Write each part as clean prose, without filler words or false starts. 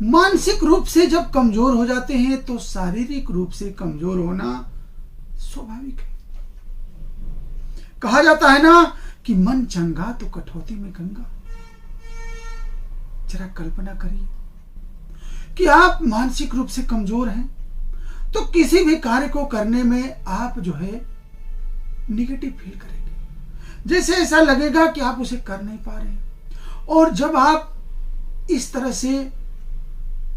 मानसिक रूप से जब कमजोर हो जाते हैं तो शारीरिक रूप से कमजोर होना स्वाभाविक है। कहा जाता है ना कि मन चंगा तो कठौती में गंगा। जरा कल्पना करिए कि आप मानसिक रूप से कमजोर हैं तो किसी भी कार्य को करने में आप जो है निगेटिव फील करेंगे, जैसे ऐसा लगेगा कि आप उसे कर नहीं पा रहे। और जब आप इस तरह से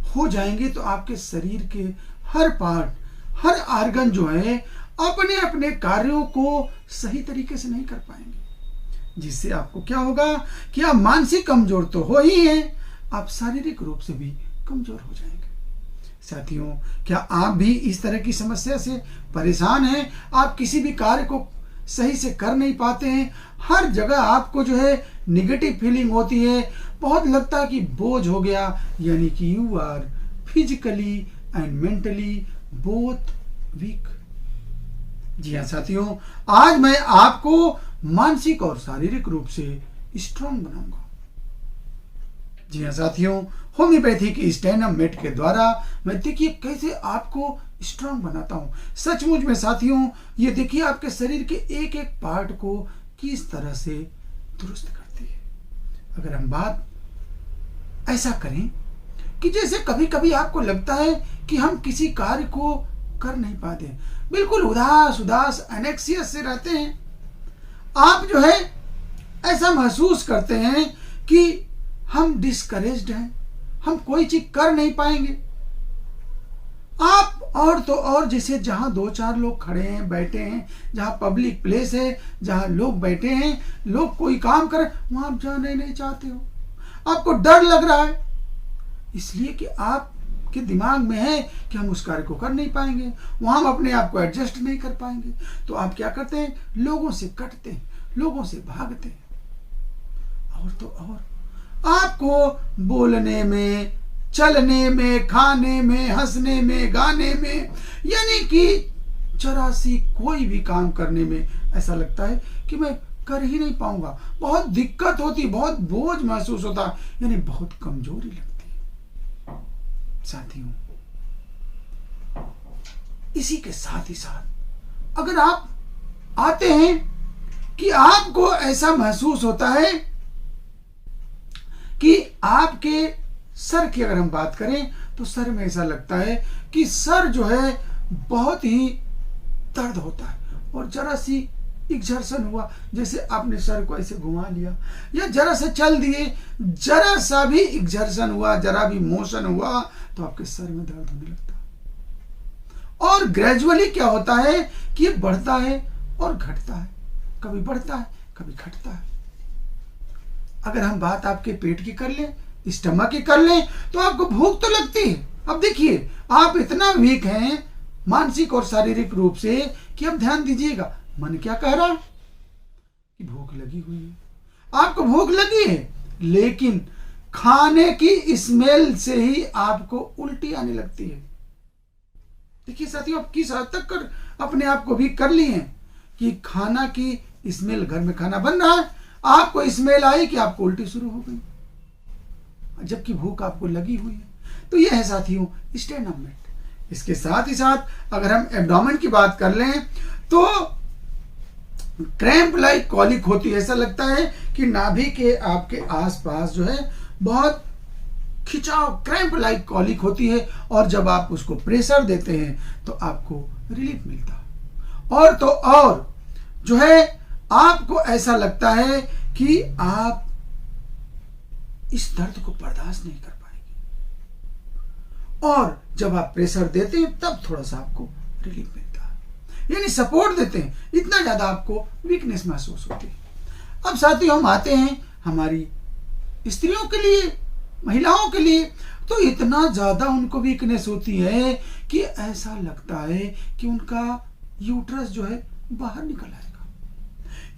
हो जाएंगे तो आपके शरीर के हर पार्ट, हर आर्गन जो है अपने अपने कार्यों को सही तरीके से नहीं कर पाएंगे, जिससे आपको क्या होगा कि आप मानसिक कमजोर तो हो ही हैं, आप शारीरिक रूप से भी कमजोर हो जाएंगे। साथियों, क्या आप भी इस तरह की समस्या से परेशान हैं? आप किसी भी कार्य को सही से कर नहीं पाते हैं, हर जगह आपको जो है निगेटिव फीलिंग होती है, बहुत लगता है कि बोझ हो गया, यानी कि you are physically and mentally both weak. जी हाँ साथियों, आज मैं आपको मानसिक और शारीरिक रूप से स्ट्रांग बनाऊंगा। जी हाँ साथियों, होम्योपैथी की स्टैंडअप मेट के द्वारा मैं देखिए कैसे आपको स्ट्रांग बनाता हूं। सचमुच में साथियों, ये देखिए आपके शरीर के एक एक पार्ट को किस तरह से दुरुस्त करती है। अगर हम बात ऐसा करें कि जैसे कभी कभी आपको लगता है कि हम किसी कार्य को कर नहीं पाते, बिल्कुल उदास उदास एनेक्सियस से रहते हैं, आप जो है ऐसा महसूस करते हैं कि हम डिस्करेज्ड हैं, हम कोई चीज कर नहीं पाएंगे। आप और तो और जैसे जहां दो चार लोग खड़े हैं, बैठे हैं, जहां पब्लिक प्लेस है, जहां लोग बैठे हैं, लोग कोई काम करें, वहां आप जाना नहीं चाहते हो, आपको डर लग रहा है, इसलिए कि आपके दिमाग में है कि हम उस कार्य को कर नहीं पाएंगे, वहां हम अपने आप को एडजस्ट नहीं कर पाएंगे। तो आप क्या करते हैं? लोगों से कटते हैं, लोगों से भागते हैं। और तो और आपको बोलने में, चलने में, खाने में, हंसने में, गाने में, यानी कि जरा सी कोई भी काम करने में ऐसा लगता है कि मैं कर ही नहीं पाऊंगा, बहुत दिक्कत होती, बहुत बोझ महसूस होता, यानी बहुत कमजोरी लगती है। साथियों, इसी के साथ ही साथ अगर आप आते हैं कि आपको ऐसा महसूस होता है कि आपके सर की अगर हम बात करें तो सर में ऐसा लगता है कि सर जो है बहुत ही दर्द होता है, और जरा सी एक्सर्शन हुआ, जैसे आपने सर को ऐसे घुमा लिया या जरा सा चल दिए, जरा सा भी एक्सर्शन हुआ, जरा भी मोशन हुआ तो आपके सर में दर्द होने लगता है। और ग्रेजुअली क्या होता है कि ये बढ़ता है और घटता है, कभी बढ़ता है कभी घटता है। अगर हम बात आपके पेट की कर लें, स्टमक की कर लें, तो आपको भूख तो लगती है। अब देखिए, आप इतना वीक हैं मानसिक और शारीरिक रूप से कि अब ध्यान दीजिएगा, मन क्या कह रहा है कि भूख लगी हुई है, आपको भूख लगी है, लेकिन खाने की स्मेल से ही आपको उल्टी आने लगती है। देखिए साथियों, आप किस हद तक कर अपने आप को भी कर लिए हैं कि खाना की स्मेल, घर में खाना बन रहा है, आपको स्मेल आई कि आपको उल्टी शुरू हो गई, जबकि भूख आपको लगी हुई है। तो यह है साथियों स्टैंडअप मेट। इसके साथ ही साथ अगर हम एब्डोमेन की बात कर लें तो क्रैम्प लाइक कॉलिक होती है, ऐसा लगता है कि नाभि के आपके आसपास जो है बहुत खिंचाव, क्रैम्प लाइक कॉलिक होती है, और जब आप उसको प्रेशर देते हैं तो आपको रिलीफ मिलता है। और तो और जो है आपको ऐसा लगता है कि आप इस दर्द को बर्दाश्त नहीं कर पाएंगे, और जब आप प्रेशर देते हैं तब थोड़ा सा आपको रिलीफ मिलता है, यानी सपोर्ट देते हैं, इतना ज्यादा आपको वीकनेस महसूस होती है। अब साथियों, हम आते हैं हमारी स्त्रियों के लिए, महिलाओं के लिए, तो इतना ज्यादा उनको वीकनेस होती है कि ऐसा लगता है कि उनका यूट्रस जो है बाहर निकल आएगा,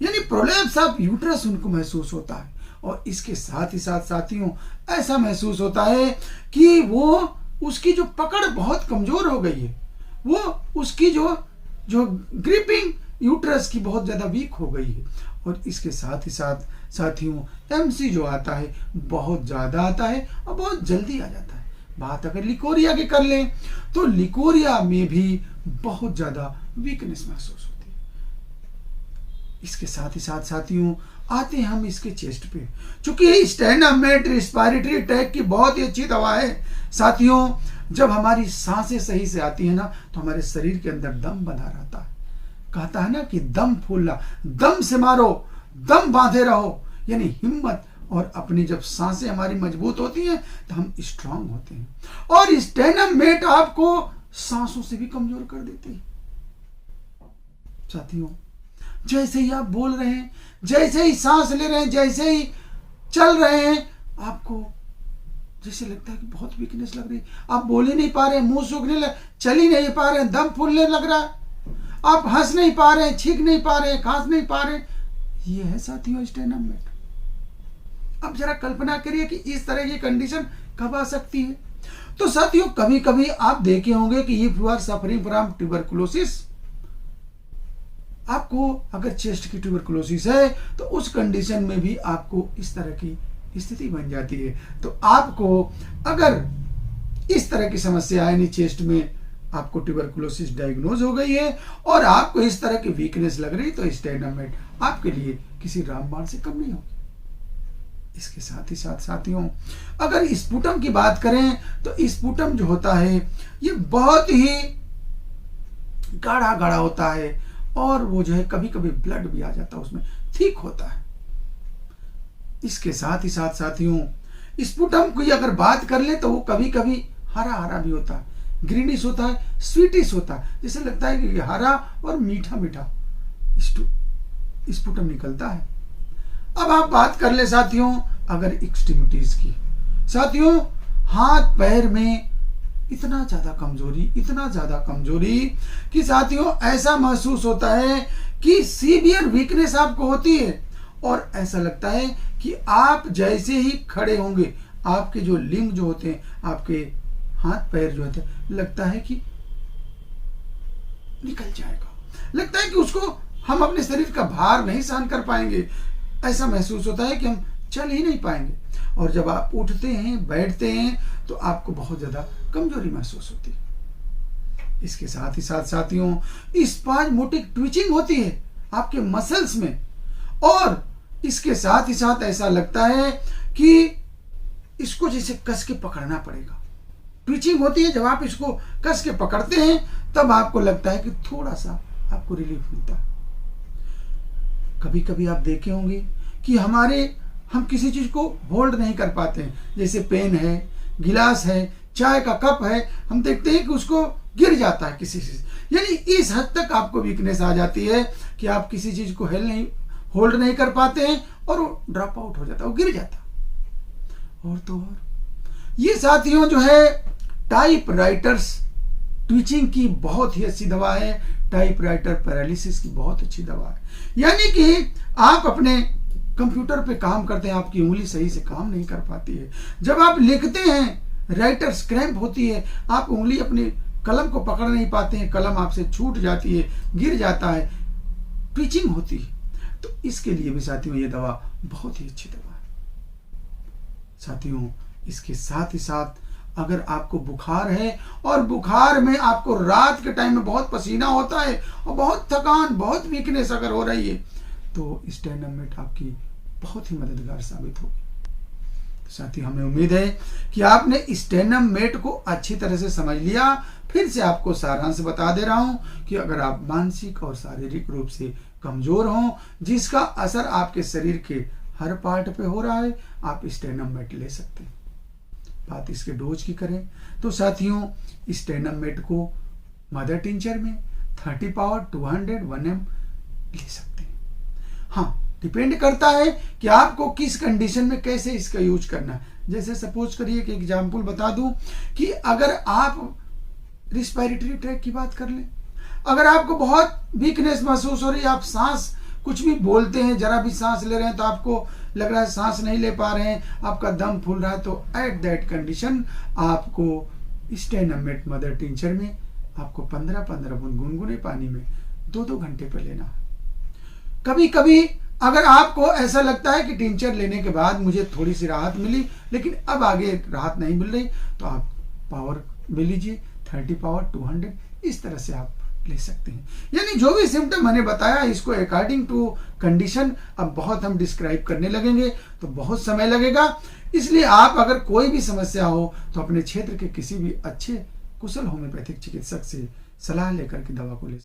यानी प्रोलैप्स ऑफ यूट्रस उनको महसूस होता है। और इसके साथ ही साथ साथियों ऐसा महसूस होता है कि वो उसकी जो पकड़ बहुत कमजोर हो गई है, वो उसकी जो ग्रिपिंग यूट्रस की बहुत ज्यादा वीक हो गई है। और इसके साथ ही साथ साथियों एमसी जो आता है बहुत ज्यादा आता है और बहुत जल्दी आ जाता है, बात अगर लिकोरिया की कर लें तो लिकोरिया में भी बहुत ज़्यादा वीकनेस महसूस होती है। इसके साथ ही साथ साथियों आते हैं हम इसके चेस्ट पे, चूंकि स्टेनामेट रिस्पायरेटरी ट्रैक की बहुत ही अच्छी दवा है साथियों। जब हमारी सांसें सही से आती है ना तो हमारे शरीर के अंदर दम बना रहता है। कहता है ना कि दम फूलना, दम से मारो, दम बांधे रहो, यानी हिम्मत। और अपनी जब सांसें हमारी मजबूत होती हैं तो हम स्ट्रांग होते हैं। और स्टेनामेट आपको सांसों से भी कमजोर कर देती है साथियों। जैसे ही आप बोल रहे हैं, जैसे ही सांस ले रहे हैं, जैसे ही चल रहे हैं, आपको जैसे लगता है कि बहुत वीकनेस लग रही है। आप बोल ही नहीं पा रहे हैं, मुंह सूखने लग, चल ही नहीं पा रहे हैं, दम फूलने लग रहा है, आप हंस नहीं पा रहे हैं, छींक नहीं पा रहे हैं, खांस नहीं पा रहे हैं। ये है साथियों स्टेनामेट। अब जरा कल्पना करिए कि इस तरह की कंडीशन कब आ सकती है। तो साथियों कभी कभी आप देखे होंगे कि if you are suffering from tuberculosis, आपको अगर चेस्ट की ट्यूबरकुलोसिस है तो उस कंडीशन में भी आपको इस तरह की स्थिति बन जाती है। तो आपको अगर इस तरह की समस्या यानी चेस्ट में आपको ट्यूबरकुलोसिस डायग्नोज हो गई है और आपको इस तरह की वीकनेस लग रही, तो स्टेनामेट आपके लिए किसी रामबाण से कम नहीं होगी। इसके साथ ही साथ साथियों अगर स्पुटम की बात करें तो स्पुटम जो होता है ये बहुत ही गाढ़ा गाढ़ा होता है और वो जो है कभी कभी ब्लड भी आ जाता है, उसमें थिक होता है। इसके साथ ही साथ साथियों स्पुटम की अगर बात कर ले तो वो कभी कभी हरा हरा भी होता है, ग्रीनिश होता है, स्वीटिश होता है, जैसे लगता है कि हरा और मीठा मीठा स्पुटम निकलता है। अब आप बात कर ले साथियों अगर एक्सट्रीमिटीज की, साथियों हाथ पैर में इतना ज्यादा कमजोरी कि साथियों ऐसा महसूस होता है कि सीवियर वीकनेस आपको होती है और ऐसा लगता है कि आप जैसे ही खड़े होंगे आपके जो लिंग जो होते हैं, आपके हाथ पैर जो होते हैं, लगता है कि निकल जाएगा, लगता है कि उसको हम अपने शरीर का भार नहीं सहन कर पाएंगे। ऐसा महसूस होता है कि हम चल ही नहीं पाएंगे। और जब आप उठते हैं बैठते हैं तो आपको बहुत ज्यादा कमजोरी महसूस होती है। इसके साथ ही साथ साथियों स्पाज्मोटिक ट्विचिंग होती है आपके मसल्स में और इसके साथ ही साथ ऐसा लगता है कि इसको जैसे कस के पकड़ना पड़ेगा। ट्विचिंग होती है जब आप इसको कस के पकड़ते हैं तब आपको लगता है कि थोड़ा सा आपको रिलीफ मिलता है। कभी कभी आप देखे होंगे कि हम किसी चीज को होल्ड नहीं कर पाते हैं, जैसे पेन है, गिलास है, चाय का कप है, हम देखते हैं कि उसको गिर जाता है किसी चीज, यानी इस हद तक आपको वीकनेस आ जाती है कि आप किसी चीज को होल्ड नहीं कर पाते हैं और वो ड्रॉप आउट हो जाता है, वो गिर जाता। और तो और ये साथियों जो है टाइपराइटर्स ट्विचिंग की बहुत ही अच्छी दवा है, टाइपराइटर पैरालिसिस की बहुत अच्छी दवा है। यानी कि आप अपने कंप्यूटर पे काम करते हैं, आपकी उंगली सही से काम नहीं कर पाती है, जब आप लिखते हैं राइटर्स क्रैम्प होती है, आप उंगली अपनी कलम को पकड़ नहीं पाते हैं, कलम आपसे छूट जाती है, गिर जाता है, ट्विचिंग होती है, तो इसके लिए भी साथियों ये दवा बहुत ही अच्छी दवा है। साथियों इसके साथ ही साथ अगर आपको बुखार है और बुखार में आपको रात के टाइम में बहुत पसीना होता है और बहुत थकान, बहुत वीकनेस अगर हो रही है, तो स्टेनामेट आपकी बहुत ही मददगार साबित होगी। तो साथी हमें उम्मीद है कि आपने स्टेनामेट को अच्छी तरह से समझ लिया। फिर से आपको सारांश बता दे रहा हूं कि अगर आप मानसिक और शारीरिक रूप से कमजोर हों जिसका असर आपके शरीर के हर पार्ट पे हो रहा है, आप स्टेनामेट ले सकते हैं। बात इसके डोज की करें तो साथियों स्टेनामेट को मदर टिंचर में 30 पावर 200 1 ले सकते हैं। हाँ, डिपेंड करता है कि आपको किस कंडीशन में कैसे इसका यूज करना है। जैसे सपोज करिए कि एग्जांपल बता दूं कि अगर आप रिस्पायरेटरी ट्रैक की बात कर लें, अगर आपको बहुत वीकनेस महसूस हो रही है, आप सांस कुछ भी बोलते हैं, जरा भी सांस ले रहे हैं तो आपको लग रहा है सांस नहीं ले पा रहे हैं, आपका दम फूल रहा है, तो एट दैट कंडीशन आपको स्टेनामेट मदर टिंचर में आपको 15-15 बूंद गुनगुने पानी में 2-2 घंटे पर लेना है। कभी कभी अगर आपको ऐसा लगता है कि टिंचर लेने के बाद मुझे थोड़ी सी राहत मिली लेकिन अब आगे राहत नहीं मिल रही, तो आप पावर ले लीजिए, 30 पावर 200, इस तरह से आप ले सकते हैं। यानी जो भी सिम्टम मैंने बताया, इसको अकॉर्डिंग टू कंडीशन अब बहुत हम डिस्क्राइब करने लगेंगे तो बहुत समय लगेगा। इसलिए आप अगर कोई भी समस्या हो तो अपने क्षेत्र के किसी भी अच्छे कुशल होम्योपैथिक चिकित्सक से सलाह लेकर के दवा को ले